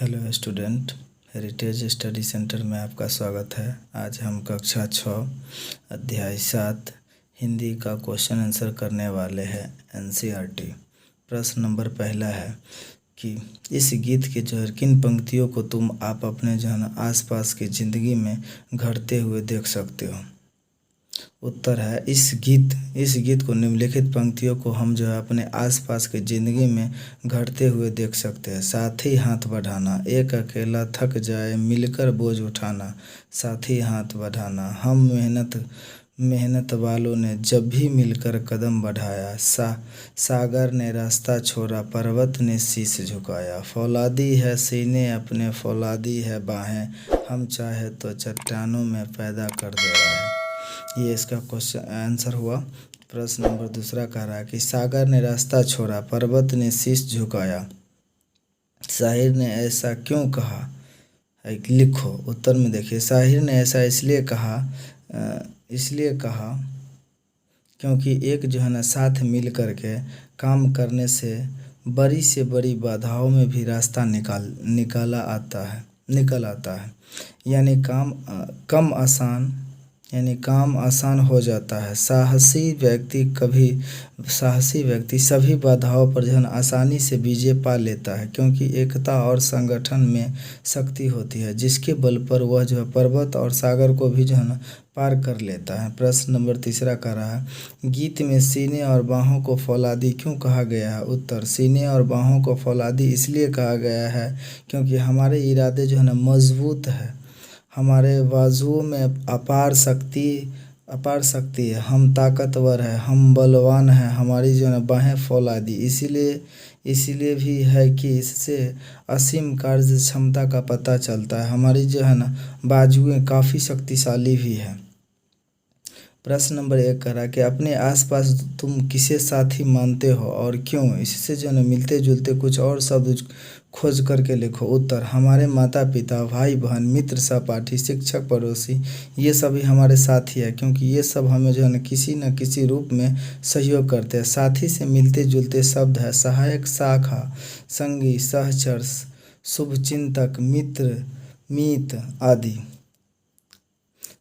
Hello student, heritage study centre में आपका स्वागत है। आज हम कक्षा 6 अध्याय 7 हिंदी का क्वेश्चन आंसर करने वाले हैं। एनसीईआरटी प्रश्न नंबर पहला है कि इस गीत के किन पंक्तियों को आप अपने आसपास की ज़िंदगी में घटते हुए देख सकते हो। उत्तर है इस गीत को निम्नलिखित पंक्तियों को हम अपने आसपास की ज़िंदगी में घटते हुए देख सकते हैं। साथी हाथ बढ़ाना, एक अकेला थक जाए मिलकर बोझ उठाना, साथी हाथ बढ़ाना, हम मेहनत वालों ने जब भी मिलकर कदम बढ़ाया, सागर ने रास्ता छोड़ा पर्वत ने शीश झुकाया, फौलादी है सीने अपने फौलादी है बाहें, हम चाहे तो चट्टानों में पैदा कर दे रहा है। ये इसका क्वेश्चन आंसर हुआ। प्रश्न नंबर दूसरा कह रहा है कि सागर ने रास्ता छोड़ा पर्वत ने शीश झुकाया, शाहिर ने ऐसा क्यों कहा, लिखो। उत्तर में देखिए, शाहिर ने ऐसा इसलिए कहा क्योंकि एक साथ मिल कर के काम करने से बड़ी बाधाओं में भी रास्ता निकल आता है। यानी काम आसान हो जाता है। साहसी व्यक्ति सभी बाधाओं पर आसानी से विजय पा लेता है, क्योंकि एकता और संगठन में शक्ति होती है, जिसके बल पर वह पर्वत और सागर को भी पार कर लेता है। प्रश्न नंबर तीसरा कह रहा है, गीत में सीने और बाहों को फौलादी क्यों कहा गया है। उत्तर, सीने और बाहों को फौलादी इसलिए कहा गया है क्योंकि हमारे इरादे मजबूत है, हमारे बाजुओं में अपार शक्ति है, हम ताकतवर है, हम बलवान हैं, हमारी बाहें फौलादी इसीलिए भी है कि इससे असीम कार्य क्षमता का पता चलता है। हमारी बाजुएं काफ़ी शक्तिशाली भी है। प्रश्न नंबर 1 कह रहा कि अपने आसपास तुम किसे साथी मानते हो और क्यों। इससे मिलते जुलते कुछ और शब्द खोज करके लिखो। उत्तर, हमारे माता पिता, भाई बहन, मित्र, सहपाठी, शिक्षक, पड़ोसी, ये सभी हमारे साथी है, क्योंकि ये सब हमें किसी न किसी रूप में सहयोग करते हैं। साथी से मिलते जुलते शब्द है सहायक, शाखा, संगी, सहचर, शुभचिंतक, मित्र, मीत आदि।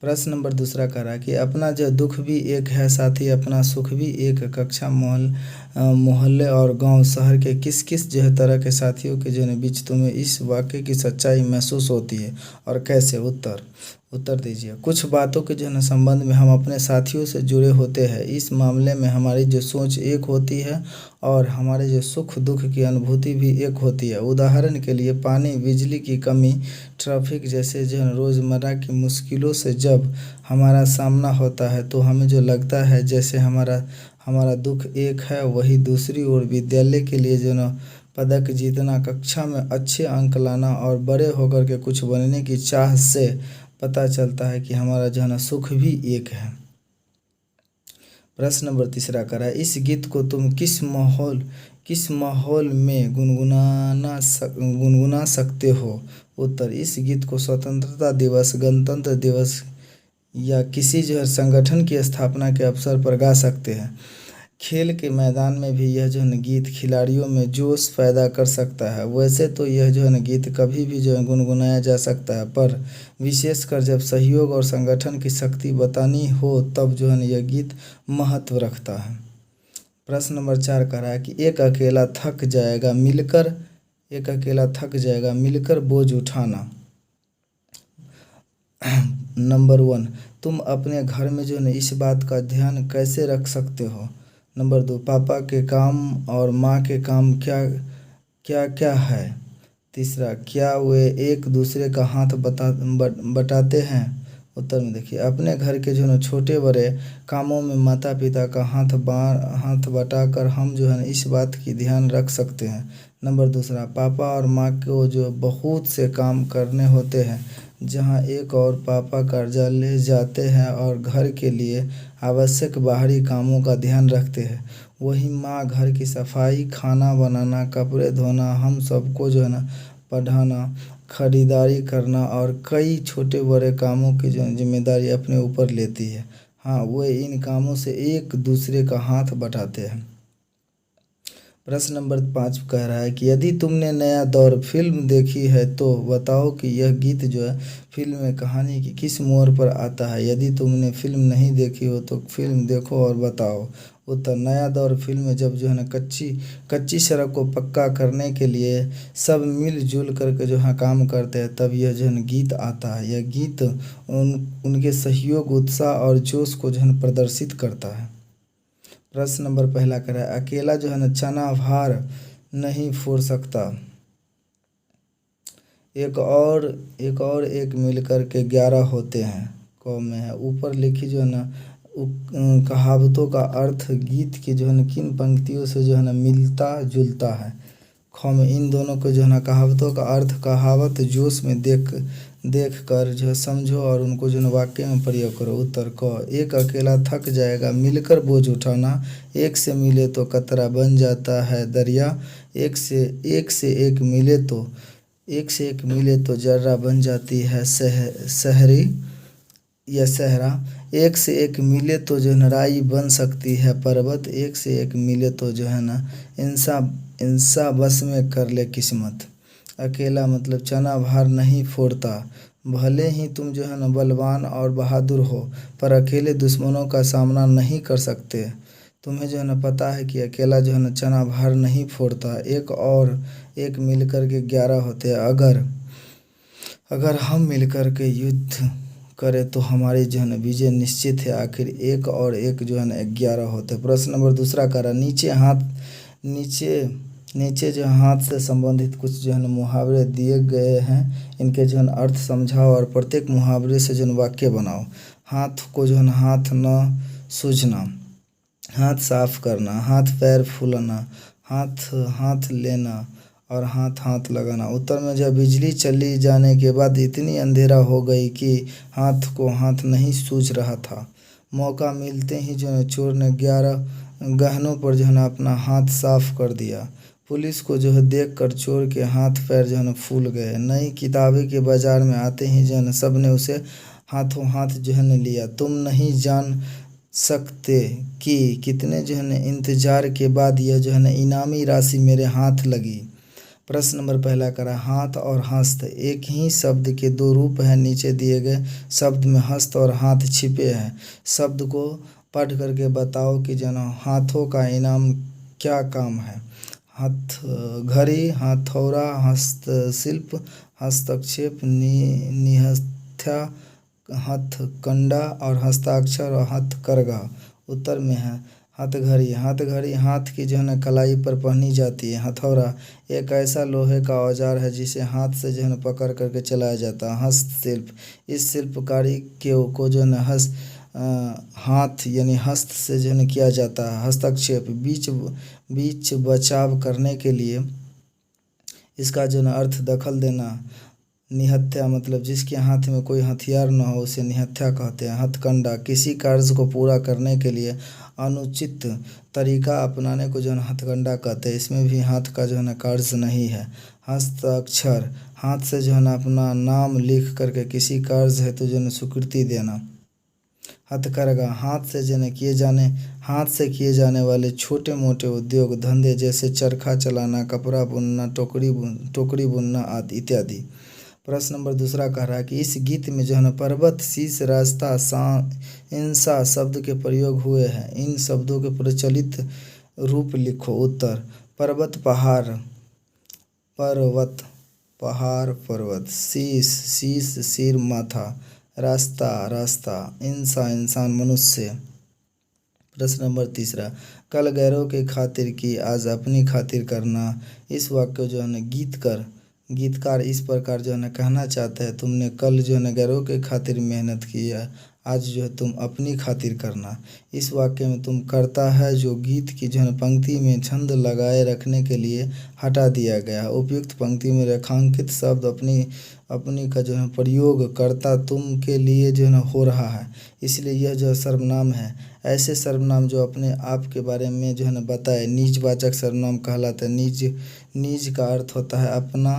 प्रश्न नंबर दूसरा कह रहा है कि अपना दुख भी एक है साथी, अपना सुख भी एक। कक्षा मोहल्ले और गांव शहर के किस किस तरह के साथियों के बीच तुम्हें इस वाक्य की सच्चाई महसूस होती है और कैसे। उत्तर दीजिए। कुछ बातों के संबंध में हम अपने साथियों से जुड़े होते हैं। इस मामले में हमारी सोच एक होती है और हमारे सुख दुख की अनुभूति भी एक होती है। उदाहरण के लिए पानी, बिजली की कमी, ट्रैफिक जैसे रोज़मर्रा की मुश्किलों से जब हमारा सामना होता है तो हमें लगता है जैसे हमारा दुख एक है। वही दूसरी ओर विद्यालय के लिए पदक जीतना, कक्षा में अच्छे अंक लाना और बड़े होकर के कुछ बनने की चाह से पता चलता है कि हमारा सुख भी एक है। प्रश्न नंबर तीसरा करा, इस गीत को तुम किस माहौल में गुनगुना सकते हो। उत्तर, इस गीत को स्वतंत्रता दिवस, गणतंत्र दिवस या किसी संगठन की स्थापना के अवसर पर गा सकते हैं। खेल के मैदान में भी यह गीत खिलाड़ियों में जोश पैदा कर सकता है। वैसे तो यह गीत कभी भी गुनगुनाया जा सकता है, पर विशेषकर जब सहयोग और संगठन की शक्ति बतानी हो तब यह गीत महत्व रखता है। प्रश्न नंबर 4 कह रहा है कि एक अकेला थक जाएगा मिलकर बोझ उठाना। नंबर 1, तुम अपने घर में इस बात का ध्यान कैसे रख सकते हो। नंबर 2, पापा के काम और माँ के काम क्या है। तीसरा, क्या वे एक दूसरे का हाथ बटाते हैं। उत्तर में देखिए, अपने घर के छोटे बड़े कामों में माता पिता का हाथ बटाकर हम इस बात की ध्यान रख सकते हैं। नंबर दूसरा, पापा और माँ को बहुत से काम करने होते हैं, जहाँ एक और पापा कार्यालय जाते हैं और घर के लिए आवश्यक बाहरी कामों का ध्यान रखते हैं, वहीं माँ घर की सफाई, खाना बनाना, कपड़े धोना, हम सबको पढ़ाना, खरीदारी करना और कई छोटे बड़े कामों की जिम्मेदारी अपने ऊपर लेती है। हाँ, वे इन कामों से एक दूसरे का हाथ बटाते हैं। प्रश्न नंबर 5 कह रहा है कि यदि तुमने नया दौर फिल्म देखी है तो बताओ कि यह गीत जो है फिल्म में कहानी की किस मोड़ पर आता है। यदि तुमने फिल्म नहीं देखी हो तो फिल्म देखो और बताओ। उत्तर, नया दौर फिल्म में जब जो है ना कच्ची कच्ची सड़क को पक्का करने के लिए सब मिलजुल करके जो है काम करते हैं तब यह जो है ना गीत आता है। यह गीत उनके सहयोग, उत्साह और जोश को जो है ना प्रदर्शित करता है। प्रश्न नंबर पहला कह रहा है अकेला जो है ना चना भार नहीं फोड़ सकता, एक मिलकर के 11 होते हैं। क में है ऊपर लिखी जो है ना कहावतों का अर्थ गीत की जो है ना किन पंक्तियों से जो है ना मिलता जुलता है। ख में इन दोनों को जो है ना कहावतों का अर्थ कहावत जोश में देख कर जो है समझो और उनको जो है वाक्य में प्रयोग करो। उत्तर क, एक अकेला थक जाएगा मिलकर बोझ उठाना, एक से मिले तो कतरा बन जाता है दरिया, एक से एक मिले तो जर्रा बन जाती है सहरी या सहरा, एक से एक मिले तो जो नराई बन सकती है पर्वत, एक से एक मिले तो जो है ना इंसा बस में कर ले किस्मत। अकेला मतलब चना भार नहीं फोड़ता, भले ही तुम जो है ना बलवान और बहादुर हो पर अकेले दुश्मनों का सामना नहीं कर सकते। तुम्हें जो है ना पता है कि अकेला जो है ना चना भार नहीं फोड़ता, एक और एक मिलकर के 11 होते हैं। अगर हम मिलकर के युद्ध करें तो हमारी जो है ना विजय निश्चित है। आखिर एक और एक जो है ना 11 होते हैं। प्रश्न नंबर दूसरा करा नीचे जो हाथ से संबंधित कुछ जो है ना मुहावरे दिए गए हैं, इनके जो है ना अर्थ समझाओ और प्रत्येक मुहावरे से जो है ना वाक्य बनाओ। हाथ को जो है ना हाथ न सूझना, हाथ साफ करना, हाथ पैर फूलना, हाथ लेना और हाथ लगाना। उत्तर में जब बिजली चली जाने के बाद इतनी अंधेरा हो गई कि हाथ को हाथ नहीं सूझ रहा था। मौका मिलते ही जो है चोर ने 11 गहनों पर जो है ना अपना हाथ साफ कर दिया। पुलिस को जो है देख कर चोर के हाथ पैर जो है ना फूल गए। नई किताबें के बाज़ार में आते ही जो है ना सब ने उसे हाथों हाथ जो है ना लिया। तुम नहीं जान सकते कि कितने जो है ना इंतज़ार के बाद यह जो है ना इनामी राशि मेरे हाथ लगी। प्रश्न नंबर पहला करा हाथ और हस्त एक ही शब्द के दो रूप हैं। नीचे दिए गए शब्द में हस्त और हाथ छिपे हैं। शब्द को पढ़ करके बताओ कि जो ना हाथों का इनाम क्या काम है। घड़ी, हथौड़ा, हस्तशिल्प, हस्तक्षेप, निहत्था, हथकंडा और हस्ताक्षर और हथकरघा। उत्तर में है हथघड़ी हाथ की जो है ना कलाई पर पहनी जाती है। हथौड़ा एक ऐसा लोहे का औजार है जिसे हाथ से जो है ना पकड़ करके चलाया जाता है। हस्तशिल्प इस शिल्पकारी को जो है ना हाथ यानी हस्त से जो है ना किया जाता है। हस्तक्षेप बीच बचाव करने के लिए इसका जो है ना अर्थ दखल देना। निहत्था मतलब जिसके हाथ में कोई हथियार न हो उसे निहत्था कहते हैं। हथकंडा किसी कार्य को पूरा करने के लिए अनुचित तरीका अपनाने को जो है हथकंडा कहते हैं। इसमें भी हाथ का जो है ना कार्य नहीं है। हस्ताक्षर हाथ से जो है ना अपना नाम लिख करके किसी कार्य हेतु जो है ना स्वीकृति देना। हथकरघा हाथ से किए जाने वाले छोटे मोटे उद्योग धंधे जैसे चरखा चलाना, कपड़ा बुनना, टोकरी बुनना आदि इत्यादि। प्रश्न नंबर दूसरा कह रहा है कि इस गीत में जो है ना पर्वत, शीश, रास्ता, इंसा शब्द के प्रयोग हुए हैं। इन शब्दों के प्रचलित रूप लिखो। उत्तर पर्वत पर्वत, शीश सिर माथा, रास्ता इंसान मनुष्य। प्रश्न नंबर तीसरा कल गैरों के खातिर की आज अपनी खातिर करना। इस वाक्य को जो है ना गीतकार इस प्रकार जो है ना कहना चाहते हैं तुमने कल जो है ना गैरों के खातिर मेहनत की है, आज जो है तुम अपनी खातिर करना। इस वाक्य में तुम करता है जो गीत की जो है ना पंक्ति में छंद लगाए रखने के लिए हटा दिया गया है। उपयुक्त पंक्ति में रेखांकित शब्द अपनी का जो है प्रयोग करता तुम के लिए जो है ना हो रहा है, इसलिए यह जो सर्वनाम है। ऐसे सर्वनाम जो अपने आप के बारे में जो है ना बताए निजवाचक सर्वनाम कहलाता है। निज का अर्थ होता है अपना,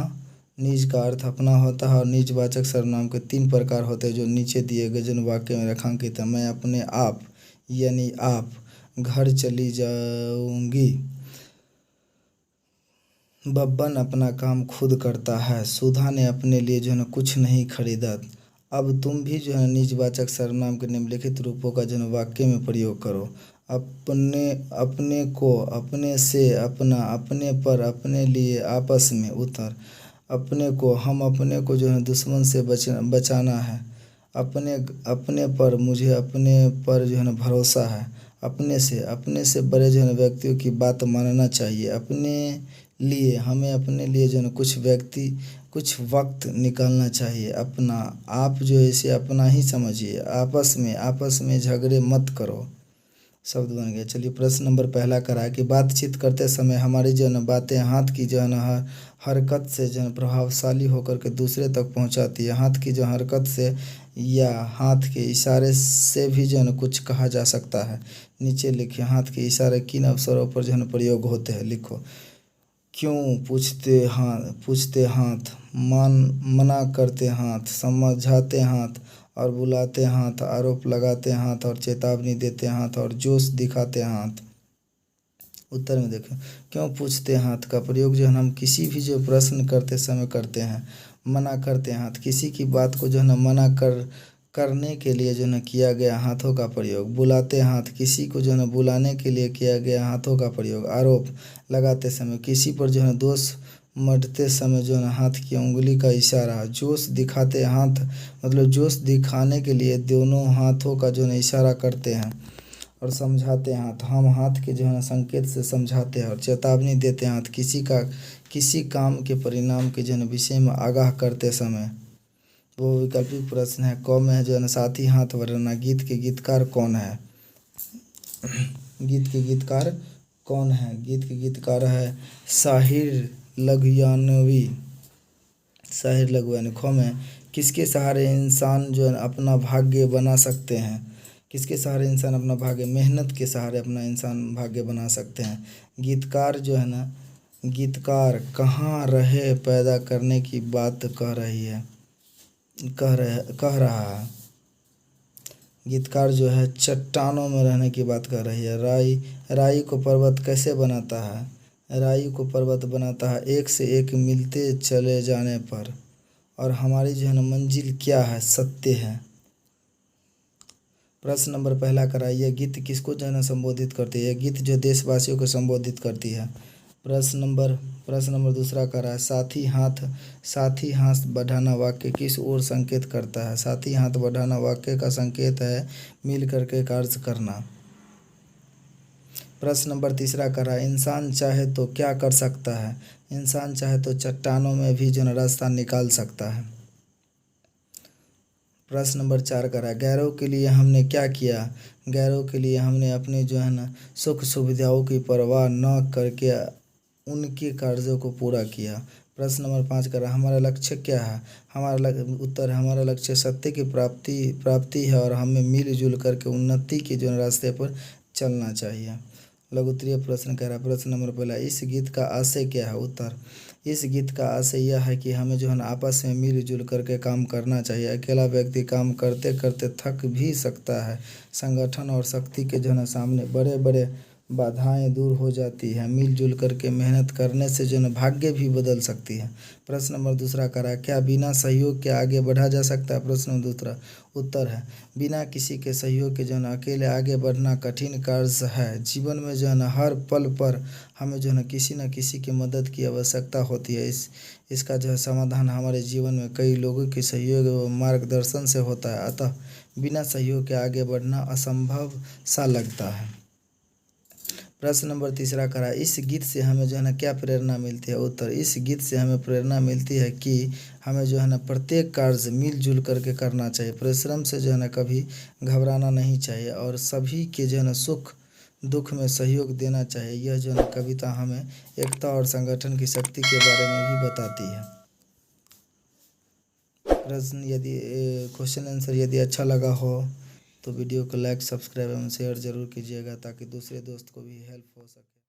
निज का अर्थ अपना होता है और निजवाचक सर्वनाम के 3 प्रकार होते हैं जो नीचे दिए गए जो वाक्य में रेखांकित है। मैं अपने आप यानी आप, घर चली जाऊंगी, बब्बन अपना काम खुद करता है। सुधा ने अपने लिए जो है ना कुछ नहीं खरीदा। अब तुम भी जो है निजवाचक सर्वनाम के निम्नलिखित रूपों का जो है वाक्य में प्रयोग करो। अपने, अपने को, अपने से, अपना, अपने पर, अपने लिए, आपस में। उत्तर अपने को, हम अपने को जो है दुश्मन से बचाना है। अपने, अपने पर, मुझे अपने पर जो है ना भरोसा है। अपने से बड़े जो है व्यक्तियों की बात मानना चाहिए। अपने लिए, हमें अपने लिए जो है कुछ वक्त निकालना चाहिए। अपना, आप जो है इसे अपना ही समझिए। आपस में झगड़े मत करो। शब्द बन गया। चलिए प्रश्न नंबर पहला करा है कि बातचीत करते समय हमारी जो है ना बातें हाथ की जो है ना हरकत से जो है प्रभावशाली होकर के दूसरे तक पहुंचाती है। हाथ की जो हरकत से या हाथ के इशारे से भी जो है ना कुछ कहा जा सकता है। नीचे लिखिए हाथ के इशारे किन अवसरों पर जो है ना प्रयोग होते हैं। लिखो। क्यों पूछते हाथ, मना करते हाथ, समझाते हाथ और बुलाते हाथ, आरोप लगाते हाथ और चेतावनी देते हाथ और जोश दिखाते हाथ। उत्तर में देखो। क्यों पूछते हाथ का प्रयोग जो है हम किसी भी जो प्रश्न करते समय करते हैं। मना करते हाथ, किसी की बात को जो है ना करने के लिए जो है किया गया हाथों का प्रयोग। बुलाते हाथ, किसी को जो है ना बुलाने के लिए किया गया हाथों का प्रयोग। आरोप लगाते समय, किसी पर जो है दोष मढ़ते समय जो है ना हाथ की उंगली का इशारा। जोश दिखाते हाथ, मतलब जोश दिखाने के लिए दोनों हाथों का जो है ना इशारा करते हैं। और समझाते हाथ, हम हाथ के जो है ना संकेत से समझाते हैं। और चेतावनी देते हाथ, किसी काम के परिणाम के जो है ना विषय में आगाह करते समय। वो वैकल्पिक प्रश्न है। क में है जो है ना साथी हाथ वरना गीत के गीतकार कौन है। गीत के गीतकार कौन है। गीत के गीतकार है साहिर लघुयानवी। साहिर लघुयानवी। ख में किसके सहारे इंसान जो है अपना भाग्य बना सकते हैं। किसके सहारे इंसान अपना भाग्य, मेहनत के सहारे अपना इंसान भाग्य बना सकते हैं। गीतकार जो है ना, गीतकार कहाँ रहे पैदा करने की बात कह रहा है। गीतकार जो है चट्टानों में रहने की बात कर रही है। राई को पर्वत कैसे बनाता है। राई को पर्वत बनाता है एक से एक मिलते चले जाने पर। और हमारी जो है ना मंजिल क्या है, सत्य है। प्रश्न नंबर पहला कराइए। गीत किसको जो है ना संबोधित करती है। गीत जो देशवासियों को संबोधित करती है। प्रश्न नंबर दूसरा करा है साथी हाथ बढ़ाना वाक्य किस ओर संकेत करता है। साथी हाथ बढ़ाना वाक्य का संकेत है मिल करके कार्य करना। प्रश्न नंबर तीसरा करा है इंसान चाहे तो क्या कर सकता है। इंसान चाहे तो चट्टानों में भी जो है रास्ता निकाल सकता है। प्रश्न नंबर 4 करा गैरों के लिए हमने क्या किया। गैरों के लिए हमने अपने जो है ना सुख सुविधाओं की परवाह न करके उनके कार्यों को पूरा किया। प्रश्न नंबर 5 करा हमारा लक्ष्य क्या है। उत्तर हमारा लक्ष्य सत्य की प्राप्ति है और हमें मिलजुल करके उन्नति के जो रास्ते पर चलना चाहिए। लघु उत्तरीय प्रश्न कह रहा है। प्रश्न नंबर पहला इस गीत का आशय क्या है। उत्तर इस गीत का आशय यह है कि हमें जो है ना आपस में मिलजुल करके काम करना चाहिए। अकेला व्यक्ति काम करते करते थक भी सकता है। संगठन और शक्ति के जो है ना सामने बड़े बड़े बाधाएं दूर हो जाती है। मिलजुल करके मेहनत करने से जो है ना भाग्य भी बदल सकती है। प्रश्न नंबर दूसरा करा क्या बिना सहयोग के आगे बढ़ा जा सकता है। प्रश्न नंबर दूसरा उत्तर है बिना किसी के सहयोग के जो है ना अकेले आगे बढ़ना कठिन कार्य है। जीवन में जो है ना हर पल पर हमें जो है ना किसी की मदद की आवश्यकता होती है। इसका जो है समाधान हमारे जीवन में कई लोगों के सहयोग व मार्गदर्शन से होता है। अतः बिना सहयोग के आगे बढ़ना असंभव सा लगता है। प्रश्न नंबर तीसरा करा इस गीत से हमें जो है ना क्या प्रेरणा मिलती है। उत्तर इस गीत से हमें प्रेरणा मिलती है कि हमें जो है ना प्रत्येक कार्य मिलजुल करके करना चाहिए। परिश्रम से जो है ना कभी घबराना नहीं चाहिए और सभी के जो है ना सुख दुख में सहयोग देना चाहिए। यह जो है ना कविता हमें एकता और संगठन की शक्ति के बारे में भी बताती है। प्रश्न यदि क्वेश्चन आंसर यदि अच्छा लगा हो तो वीडियो को लाइक सब्सक्राइब एवं शेयर जरूर कीजिएगा ताकि दूसरे दोस्त को भी हेल्प हो सके।